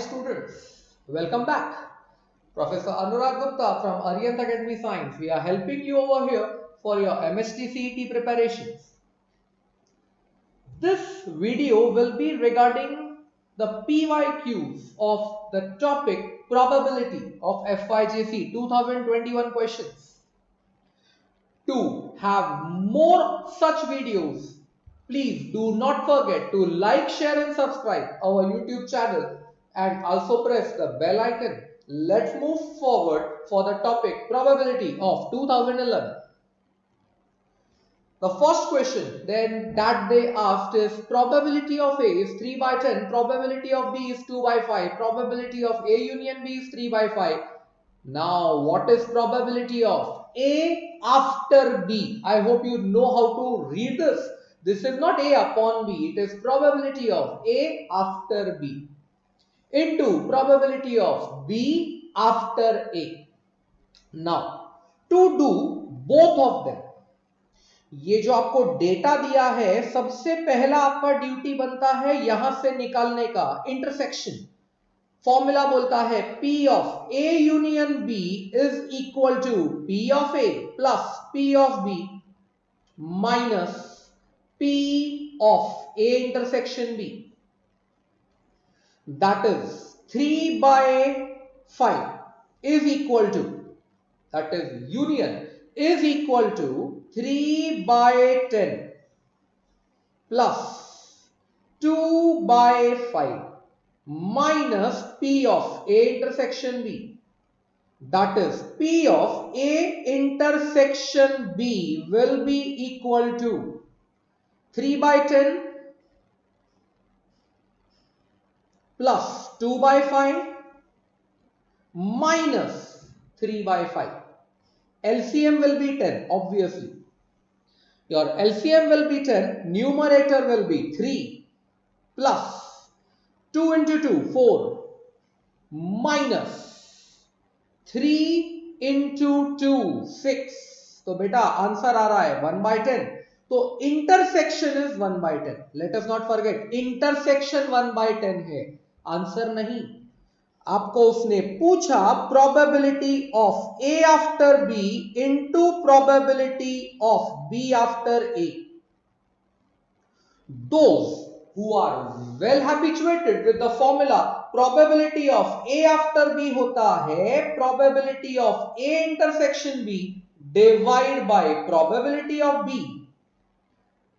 students, welcome back. Professor Anurag Gupta from Arihant Academy Science. We are helping you over here for your MST CET preparations. This video will be regarding the PYQs of the topic probability of FYJC 2021 questions. To have more such videos, please do not forget to like, share and subscribe our YouTube channel and also press the bell icon. Let's move forward for the topic probability of 2011. The first question then that they asked is probability of A is 3 by 10, probability of B is 2 by 5, probability of A union B is 3 by 5. Now what is probability of A after B? I hope you know how to read this. This is not A upon B, it is probability of A after B into probability of B after A. Now to do both of them, ये जो आपको data दिया है सबसे पहला आपका duty बनता है यहां से निकालने का इंटरसेक्शन. फॉर्मूला बोलता है P of A union B is equal to P of A plus P of B minus P of A intersection B. That is 3 by 5 is equal to, that is union is equal to 3 by 10 plus 2 by 5 minus P of A intersection B. That is P of A intersection B will be equal to 3 by 10 plus 2 by 5 minus 3 by 5. LCM will be 10, obviously. Your LCM will be 10, numerator will be 3 plus 2 into 2, 4 minus 3 into 2, 6. तो बेटा answer आ रहा है 1 by 10. तो intersection is 1 by 10. Let us not forget, intersection 1 by 10 है, answer नहीं. आपको उसने पूछा probability of A after B into probability of B after A. Those who are well habituated with the formula probability of A after B होता है probability of A intersection B divide by probability of B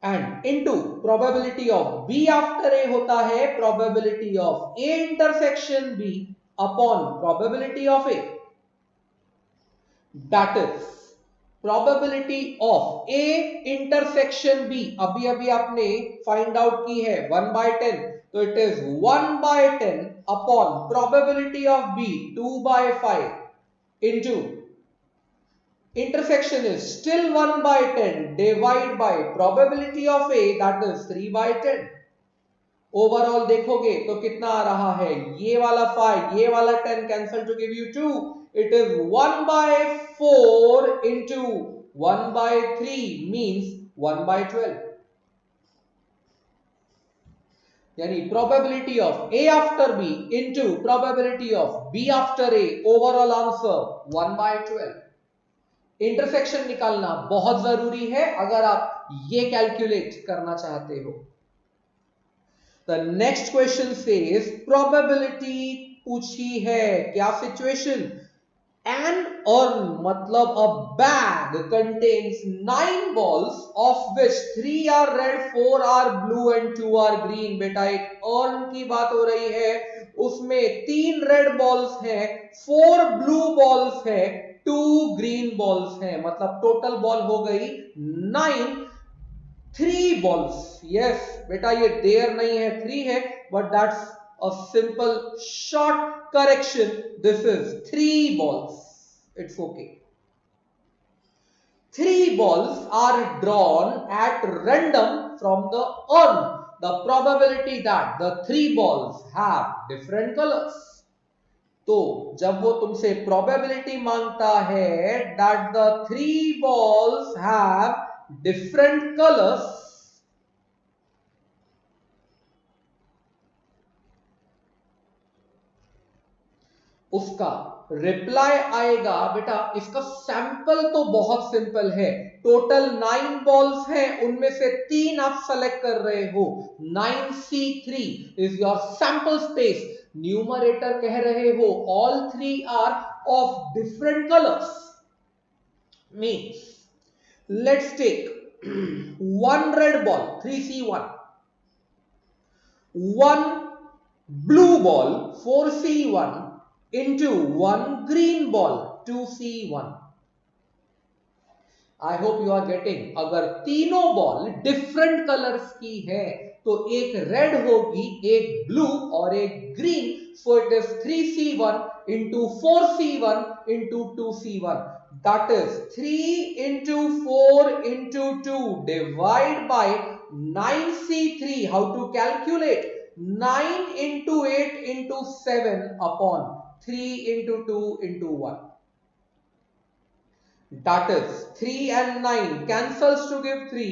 and into probability of B after A होता है probability of A intersection B upon probability of A. That is probability of A intersection B. अभी अभी आपने find out की है 1 by 10, तो it is 1 by 10 upon probability of B 2 by 5 into intersection is still 1 by 10 divide by probability of A, that is 3 by 10. Overall देखोगे तो कितना आ रहा है, ये वाला 5 ये वाला 10 cancel two give you 2. It is 1 by 4 into 1 by 3 means 1 by 12. यानी probability of A after B into probability of B after A, overall answer 1 by 12. Intersection निकालना बहुत जरूरी है अगर आप ये कैलकुलेट करना चाहते हो. The next question says probability पूछी है, क्या situation? An urn मतलब a bag contains 9 balls of which 3 are red, 4 are blue and 2 are green. बेटा एक urn की बात हो रही है, उसमें 3 red balls हैं, 4 blue balls हैं, 2 green balls हैं, मतलब टोटल बॉल हो गई 9. 3 balls, yes बेटा ये देर नहीं है 3 है, but that's a simple short correction. This is 3 balls. It's okay. 3 balls are drawn at random from the urn. The probability that the 3 balls have different colors. तो जब वो तुमसे probability मांगता है that the 3 balls have different colors, उसका reply आएगा बेटा इसका सैंपल तो बहुत सिंपल है, टोटल 9 बॉल्स हैं, उनमें से 3 आप सेलेक्ट कर रहे हो, 9C3 is your sample space. Numerator कह रहे हो all 3 are of different colours, means let's take 1 red ball 3C1, 1 blue ball 4C1 into 1 green ball 2C1। I hope you are getting. अगर तीनों बॉल डिफरेंट कलर्स की है तो एक red होगी, एक ब्लू और एक green, so it is 3C1 into 4C1 into 2C1, that is 3 into 4 into 2 divide by 9C3। how to calculate? 9 into 8 into 7 upon 3 into 2 into 1, that is 3 and 9 cancels to give 3,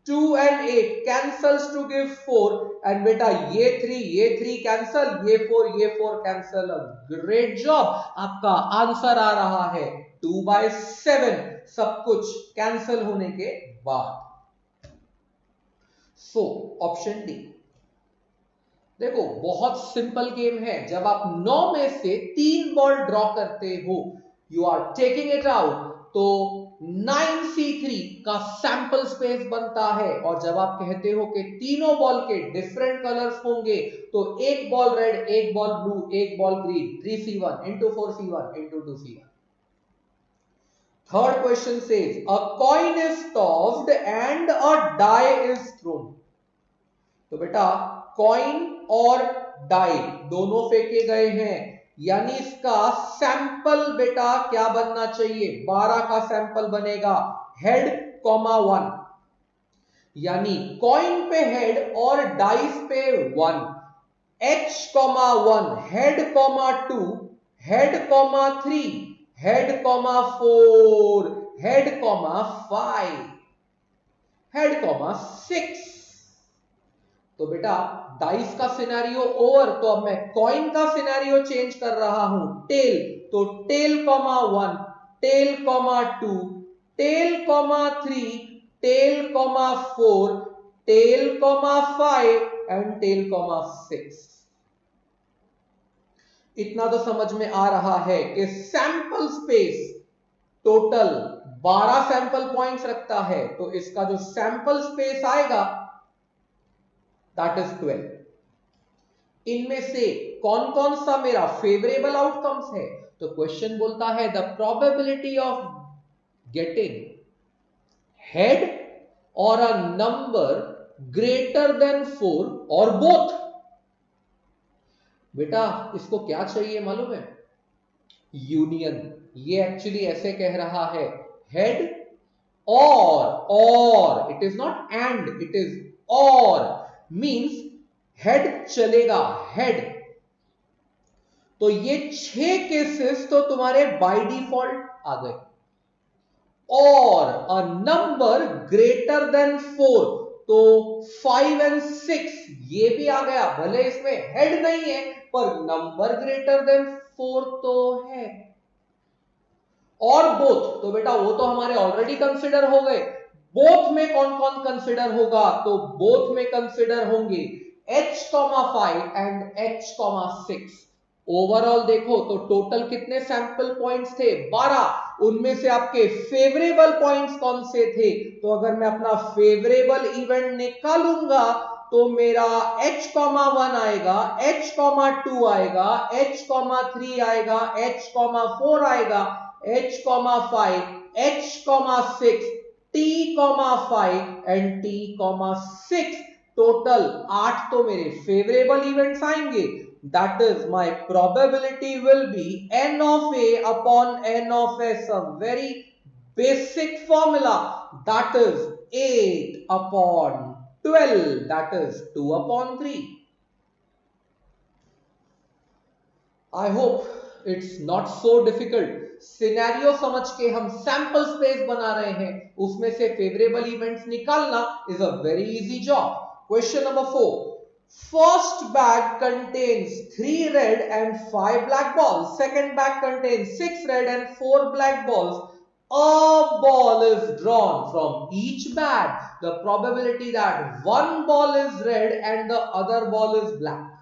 2 and 8 cancels to give 4, and beta ये 3 cancel, ये 4 cancel। Great job, आपका answer आ रहा है 2/7 सब कुछ cancel होने के बाद। So option D. देखो बहुत सिंपल गेम है, जब आप 9 में से 3 बॉल ड्रॉ करते हो, you are taking it out, तो 9C3 का सैंपल स्पेस बनता है। और जब आप कहते हो कि तीनों बॉल के डिफरेंट कलर्स होंगे, तो एक बॉल रेड, एक बॉल ब्लू, एक ball green, 3C1 into 4C1 into 2C1। Third question says a coin is tossed and a die is thrown. तो बेटा कॉइन और डाई दोनों फेंके गए हैं, यानी इसका सैंपल बेटा क्या बनना चाहिए? 12 का सैंपल बनेगा, हेड कॉमा 1, यानी कॉइन पे हेड और डाइस पे 1, H comma 1 head comma 2 head comma 3 head comma 4 head comma 5 head comma 6। तो बेटा डाइस का सिनेरियो ओवर, तो अब मैं कॉइन का सिनेरियो चेंज कर रहा हूं, टेल, तो tail comma 1 tail comma 2 tail comma 3 tail comma 4 tail comma 5 and tail comma 6। इतना तो समझ में आ रहा है कि sample space total 12 sample points रखता है, तो इसका जो सैंपल स्पेस आएगा दैट इज 12। इनमें से कौन कौन सा मेरा फेवरेबल आउटकम्स है? तो क्वेश्चन बोलता है the probability of getting head और अ नंबर ग्रेटर देन 4 और बोथ। बेटा इसको क्या चाहिए मालूम है? यूनियन। ये एक्चुअली ऐसे कह रहा है हेड और it is not and, it is और, मींस हेड चलेगा, हेड। तो ये 6 केसेस तो तुम्हारे बाय डिफॉल्ट आ गए, और अ नंबर ग्रेटर देन 4, तो 5 and 6 ये भी आ गया, भले इसमें हेड नहीं है पर नंबर ग्रेटर देन 4 तो है। और बोथ, तो बेटा वो तो हमारे ऑलरेडी कंसिडर हो गए। बोथ में कौन कौन कंसिडर होगा? तो बोथ में कंसिडर होंगे H,5 एंड H,6। ओवरऑल देखो तो टोटल कितने सैंपल पॉइंट्स थे? 12। उनमें से आपके फेवरेबल पॉइंट्स कौन से थे? तो अगर मैं अपना फेवरेबल इवेंट निकालूंगा तो मेरा H,1 आएगा, H,2 आएगा, H,3 आएगा, H,4 आएगा, H,5, H,6, T,5 and T,6। Total 8 तो मेरे फेवरेबल इवेंट्स आएंगे। That is my probability will be n of a upon n of s, a very basic formula, that is 8 upon 12, that is 2 upon 3। I hope it's not so difficult। Scenario समझ के हम sample space बना रहे हैं, उसमें से favourable events निकालना is a very easy job. Question number 4, First bag contains 3 red and 5 black balls. Second bag contains 6 red and 4 black balls. A ball is drawn from each bag. The probability that one ball is red and the other ball is black.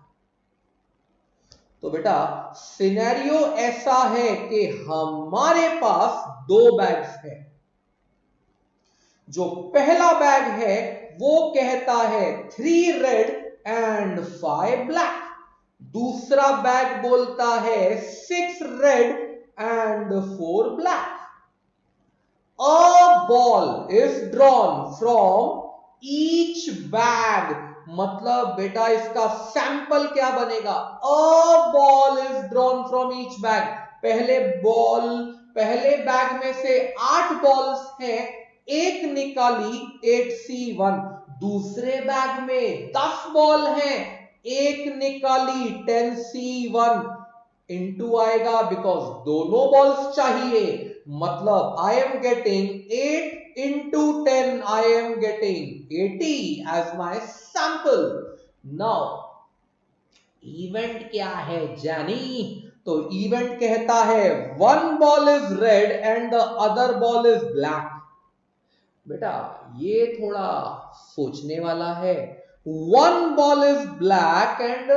तो बेटा scenario ऐसा है कि हमारे पास 2 bags हैं। जो पहला bag है वो कहता है 3 रेड एंड 5 ब्लैक। दूसरा बैग बोलता है 6 red and 4 black. A ball is drawn from each bag, मतलब बेटा इसका सैंपल क्या बनेगा? A ball is drawn from each bag। पहले बैग में से 8 बॉल्स हैं, एक निकाली 8C1। दूसरे बैग में 10 बॉल हैं, एक निकाली 10C1। इनटू आएगा बिकॉज दोनों बॉल्स चाहिए, मतलब I am getting 8 into 10, I am getting 80 as my sample. Now event क्या है जानी? तो इवेंट कहता है one ball is red and the other ball is black। बेटा ये थोड़ा सोचने वाला है। one ball is black and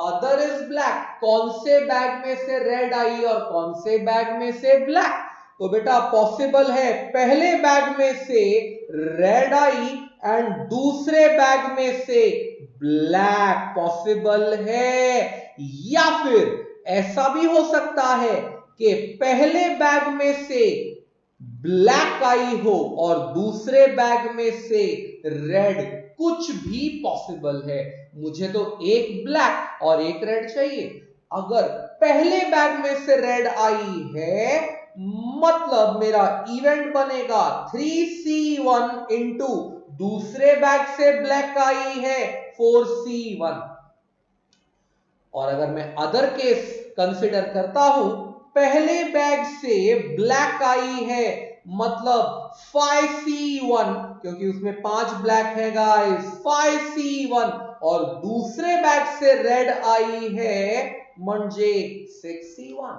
other is black। कौन से बैग में से रेड आई और कौन से बैग में से ब्लैक? तो बेटा पॉसिबल है पहले बैग में से रेड आई एंड दूसरे बैग में से ब्लैक पॉसिबल है, या फिर ऐसा भी हो सकता है कि पहले बैग में से ब्लैक आई हो और दूसरे बैग में से रेड। कुछ भी पॉसिबल है, मुझे तो एक ब्लैक और एक रेड चाहिए। अगर पहले बैग में से रेड आई है मतलब मेरा इवेंट बनेगा 3C1 इंटू दूसरे बैग से ब्लैक आई है 4C1। और अगर मैं अदर केस कंसिडर करता हूं, पहले बैग से ब्लैक आई है मतलब 5C1, क्योंकि उसमें 5 ब्लैक है गाइस, 5C1। और दूसरे बैग से रेड आई है म्हणजे 6C1।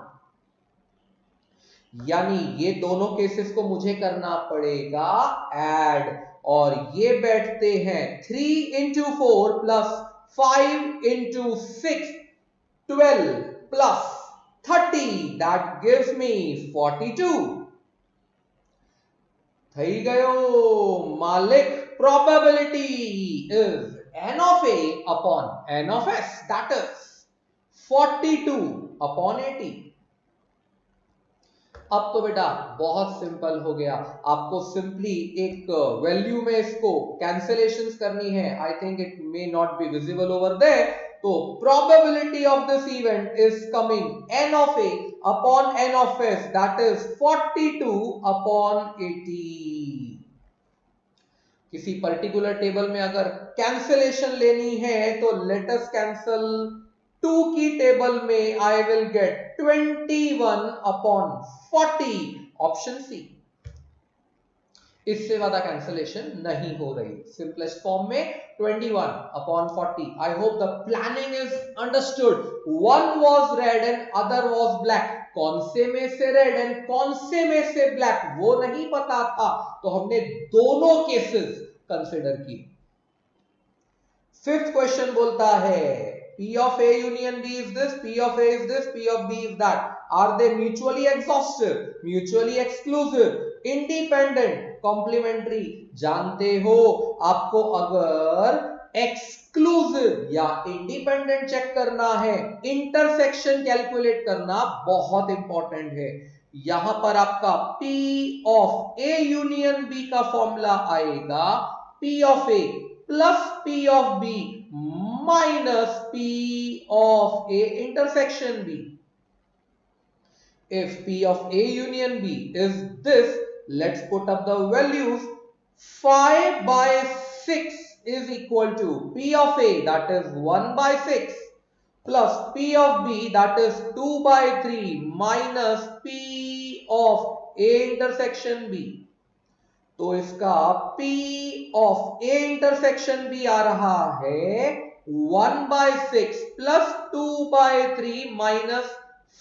यानी ये दोनों केसेस को मुझे करना पड़ेगा ऐड, और ये बैठते हैं 3 into 4 plus 5 into 6, 12 plus 30, that gives me 42। થઈ ગયો માલિક। probability is n of a upon n of s, that is 42 upon 80। अब तो बेटा बहुत सिंपल हो गया, आपको सिंपली एक वैल्यू में इसको कैंसिलेशंस करनी है। I think it may not be visible over there. तो probability of this event is coming n of a upon n of s, that is 42 upon 80। किसी पर्टिकुलर टेबल में अगर कैंसिलेशन लेनी है तो लेट अस कैंसल 2 की table में I will get 21 upon 40, option C. इससे ज्यादा कैंसिलेशन नहीं हो रही, सिंपलेस्ट फॉर्म में 21 upon 40। I hope the planning is understood. One was red and other was black. कौन से में से रेड एंड कौन से में से ब्लैक वो नहीं पता था, तो हमने दोनों केसेस कंसिडर किए। फिफ्थ क्वेश्चन बोलता है P of A union B is this, P of A is this, P of B is that. Are they mutually exhaustive, mutually exclusive, independent, complementary? जानते हो आपको अगर एक्सक्लूसिव या इंडिपेंडेंट चेक करना है, इंटरसेक्शन कैलकुलेट करना बहुत इंपॉर्टेंट है। यहां पर आपका P of A union B का फॉर्मूला आएगा P of A plus P of B minus P of A intersection B. If P of A union B is this, let's put up the values. 5 by 6 is equal to P of A, that is 1 by 6, plus P of B, that is 2 by 3, minus P of A intersection B. तो इसका P of A intersection B आ रहा है 1/6 plus 2/3 minus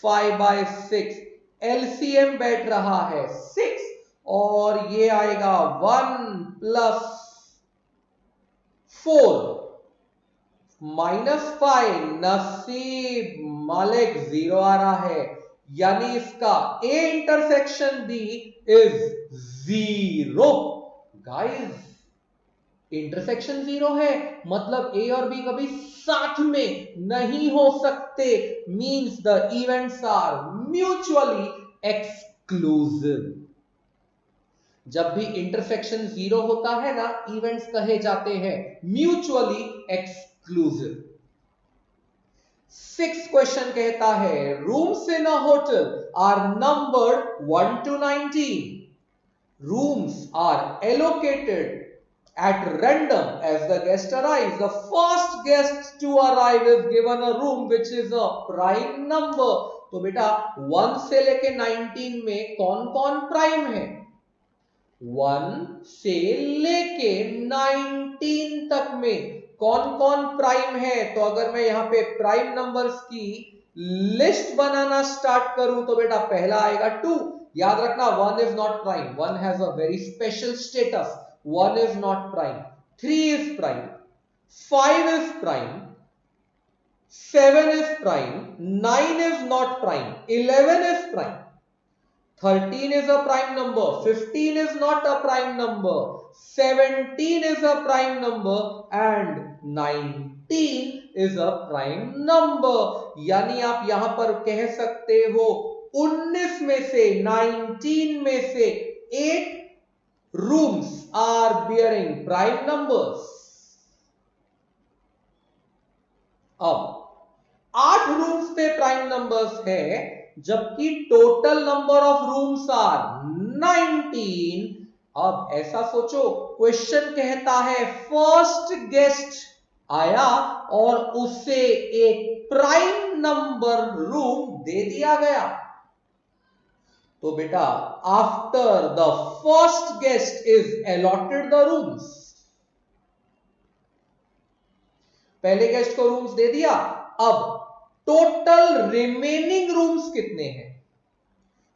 5/6, LCM बैठ रहा है 6 और ये आएगा 1 प्लस 4 माइनस 5, नसीब मालिक 0 आ रहा है, यानी इसका A intersection B is 0। Guys intersection 0 है, मतलब ए और बी कभी साथ में नहीं हो सकते, means the events are mutually exclusive. जब भी इंटरसेक्शन 0 होता है ना, इवेंट्स कहे जाते हैं म्यूचुअली एक्सक्लूसिव। 6th क्वेश्चन कहता है rooms in a hotel are numbered 1 to 19. Rooms are allocated at random as the guest arrives. The first guest to arrive is given a room which is a prime number. तो बेटा 1 से लेके 19 में कौन कौन prime है? 1 से लेके 19 तक में कौन कौन प्राइम है? तो अगर मैं यहां पे प्राइम नंबर्स की लिस्ट बनाना स्टार्ट करूं तो बेटा पहला आएगा 2। याद रखना 1 is not prime, 1 has a very special status, 1 is not prime, 3 is prime, 5 is prime, 7 is prime, 9 is not prime, 11 is prime, 13 is a prime number, 15 is not a prime number, 17 is a prime number and 19 is a prime number। यानी आप यहां पर कह सकते हो 19 में से 19 में से 8 rooms are bearing prime numbers. अब 8 रूम्स पे प्राइम नंबर्स है, जबकि total number of rooms are 19। अब ऐसा सोचो, क्वेश्चन कहता है फर्स्ट गेस्ट आया और उसे एक प्राइम नंबर रूम दे दिया गया, तो बेटा after the first guest is allotted the rooms, पहले गेस्ट को रूम्स दे दिया, अब टोटल रिमेनिंग रूम्स कितने हैं?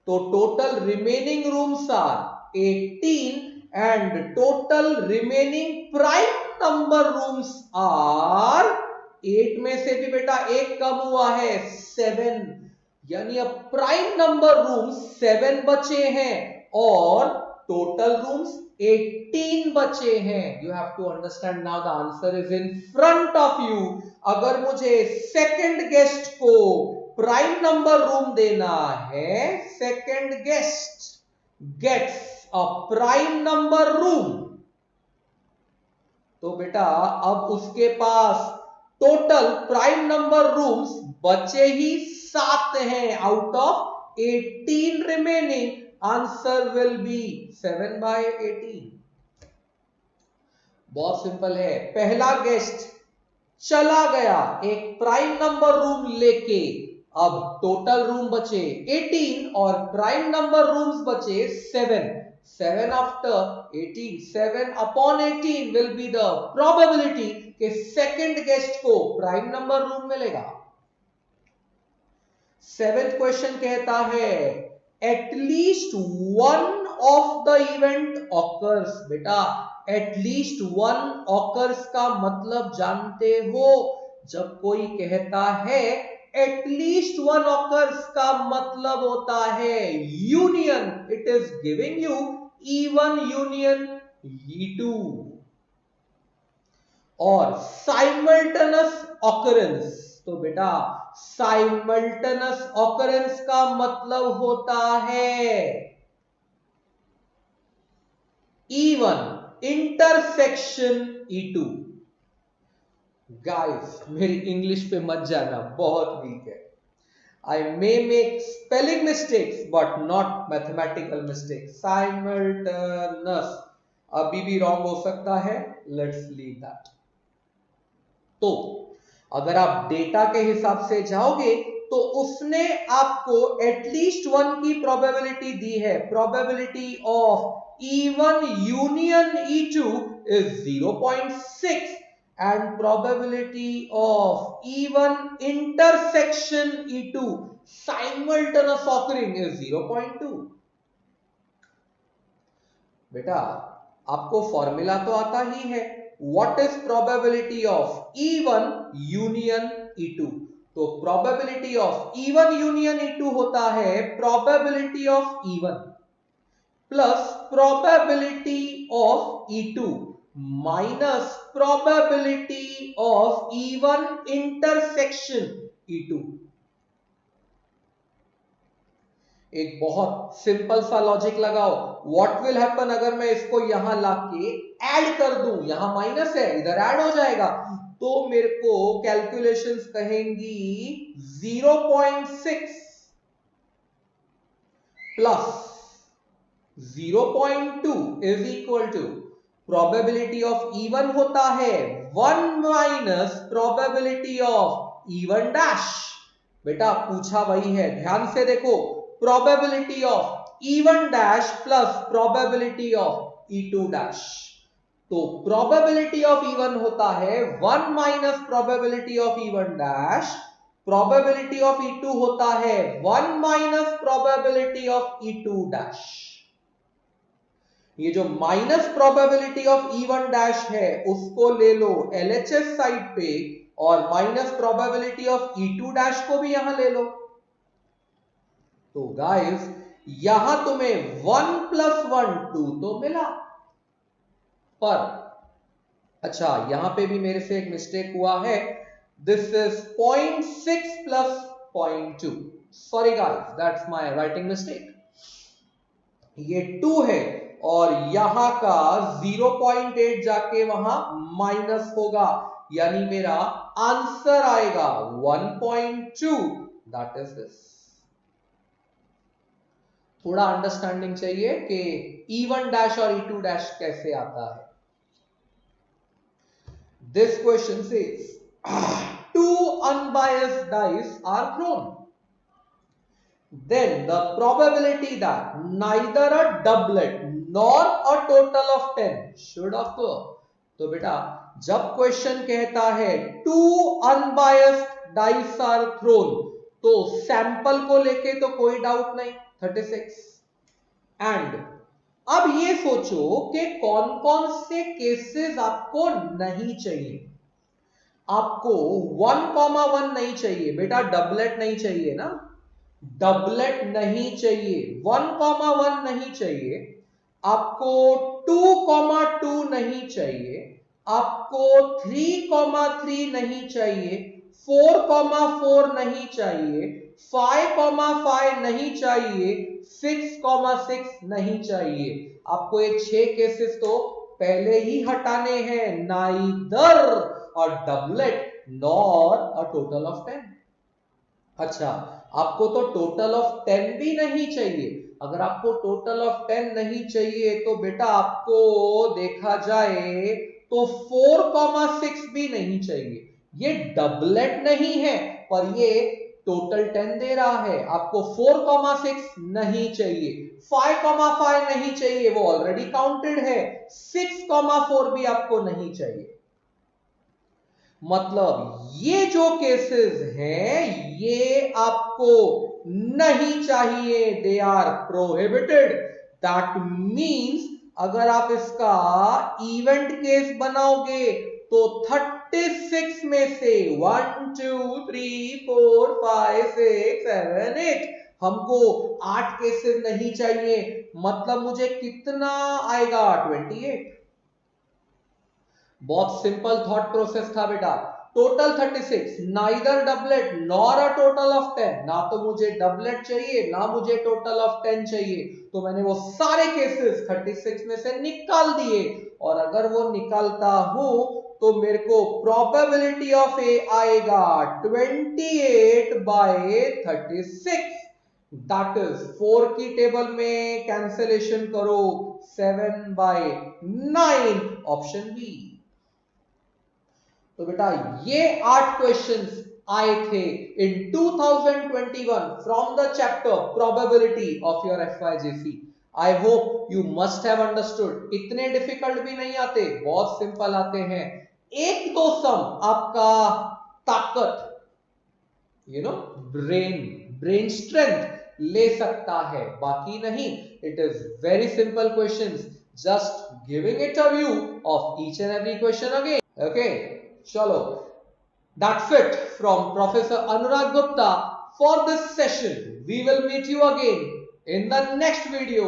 तो total remaining rooms are 18 and total remaining prime number rooms are 8 में से भी बेटा एक कम हुआ है 7, यानी अब प्राइम नंबर रूम्स 7 बचे हैं और टोटल रूम्स 18 बचे हैं। You have to understand now the answer is in front of you. अगर मुझे सेकंड गेस्ट को प्राइम नंबर रूम देना है, second guest gets a prime number room, तो बेटा अब उसके पास टोटल प्राइम नंबर रूम्स बचे ही 7 हैं out of 18 remaining. Answer will be 7/18। बहुत सिंपल है, पहला गेस्ट चला गया एक प्राइम नंबर रूम लेके, अब टोटल रूम बचे 18 और प्राइम नंबर रूम्स बचे 7। 7 after 18, 7 upon 18 will be the probability कि सेकंड गेस्ट को प्राइम नंबर रूम मिलेगा। 7th क्वेश्चन कहता है at least one of the event occurs. बेटा एटलीस्ट वन ऑकर्स का मतलब जानते हो, जब कोई कहता है एटलीस्ट वन ऑकर्स का मतलब होता है union, it is giving you E1 union E2। और साइमल्टेनियस ऑकरेंस, तो बेटा साइमल्टेनियस ऑकरेंस का मतलब होता है E1 इंटरसेक्शन E2। गाइस मेरी इंग्लिश पे मत जाना, बहुत वीक है। I may make spelling mistakes but not mathematical mistakes. Simultaneous अभी भी रॉन्ग हो सकता है, let's leave that। तो अगर आप डेटा के हिसाब से जाओगे तो उसने आपको एटलीस्ट वन की प्रोबेबिलिटी दी है। Probability of E1 union E2 is 0.6 and probability of E1 intersection E2 simultaneous occurring is 0.2. बेटा आपको फॉर्मूला तो आता ही है, what is probability of E1 union E2? तो probability of E1 union E2 होता है probability of E1 plus probability of E2 minus probability of E1 intersection E2। एक बहुत सिंपल सा लॉजिक लगाओ, व्हाट विल हैपन अगर मैं इसको यहां लाके ऐड कर दूं, यहां माइनस है इधर ऐड हो जाएगा, तो मेरे को कैलकुलेशंस कहेंगी 0.6 plus 0.2 is equal to probability of E1 होता है 1 minus probability of E1 dash. बेटा पूछा वही है, ध्यान से देखो, probability of E1 dash plus probability of E2 dash. तो प्रोबेबिलिटी ऑफ E1 होता है 1 minus probability of E1 dash, probability of E2 होता है 1 minus probability of E2 dash. ये जो minus probability of E1 dash है उसको ले लो LHS साइड पे, और minus probability of E2 dash को भी यहां ले लो। तो गाइस यहां तुम्हें 1 प्लस 1 2 तो मिला, पर अच्छा यहां पे भी मेरे से एक मिस्टेक हुआ है, this is 0.6 plus 0.2, sorry guys that's my writing mistake. ये 2 है और यहां का 0.8 जाके वहां माइनस होगा, यानी मेरा आंसर आएगा 1.2, दैट इज दिस। थोड़ा अंडरस्टैंडिंग चाहिए कि E1 डैश और E2 डैश कैसे आता है। This question says 2 unbiased dice are thrown, then the probability that neither a doublet nor a total of 10 should occur। तो बेटा जब क्वेश्चन कहता है 2 unbiased dice are thrown, तो सैंपल को लेके तो कोई डाउट नहीं 36। एंड अब ये सोचो कि कौन कौन से केसेस आपको नहीं चाहिए। आपको 1,1 नहीं चाहिए बेटा, डबलेट नहीं चाहिए ना, डबलेट नहीं चाहिए, 1,1 नहीं चाहिए, आपको 2,2 नहीं चाहिए, आपको 3,3 नहीं चाहिए, 4,4 नहीं चाहिए, 5,5 नहीं चाहिए, 6,6 नहीं चाहिए। आपको ये 6 केसेस तो पहले ही हटाने हैं, neither a doublet nor a total of 10। अच्छा आपको तो टोटल ऑफ 10 भी नहीं चाहिए। अगर आपको टोटल ऑफ 10 नहीं चाहिए तो बेटा आपको देखा जाए तो 4,6 भी नहीं चाहिए। ये डबलेट नहीं है पर ये टोटल 10 दे रहा है। आपको 4,6 नहीं चाहिए, 5,5 नहीं चाहिए, वो ऑलरेडी काउंटेड है, 6,4 भी आपको नहीं चाहिए। मतलब ये जो केसेस हैं ये आपको नहीं चाहिए, they are prohibited. That means अगर आप इसका इवेंट केस बनाओगे तो 36 में से 1 2 3 4 5 6 7 8 हमको 8 केसेस नहीं चाहिए, मतलब मुझे कितना आएगा 28। बहुत सिंपल थॉट प्रोसेस था बेटा। Total 36, neither doublet nor a total of 10, ना तो मुझे डबलेट चाहिए ना मुझे टोटल ऑफ 10 चाहिए, तो मैंने वो सारे केसेस 36 में से निकाल दिए। और अगर वो निकालता हूं तो मेरे को प्रोबेबिलिटी ऑफ ए आएगा 28/36, दैट इज 4 की टेबल में कैंसिलेशन करो 7/9, ऑप्शन बी। तो बेटा ये 8 क्वेश्चंस आए थे इन 2021 from the chapter probability of your FYJC। I hope you must have understood. इतने डिफिकल्ट भी नहीं आते, बहुत सिंपल आते हैं। एक दो सम आपका ताकत ब्रेन स्ट्रेंथ ले सकता है, बाकी नहीं. It is very simple questions, just giving it a view of each and every question again. Okay, चलो, that's it from Professor Anurag Gupta for this session. We will meet you again in the next video,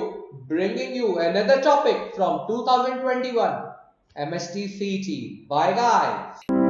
bringing you another topic from 2021 MST CET. Bye guys.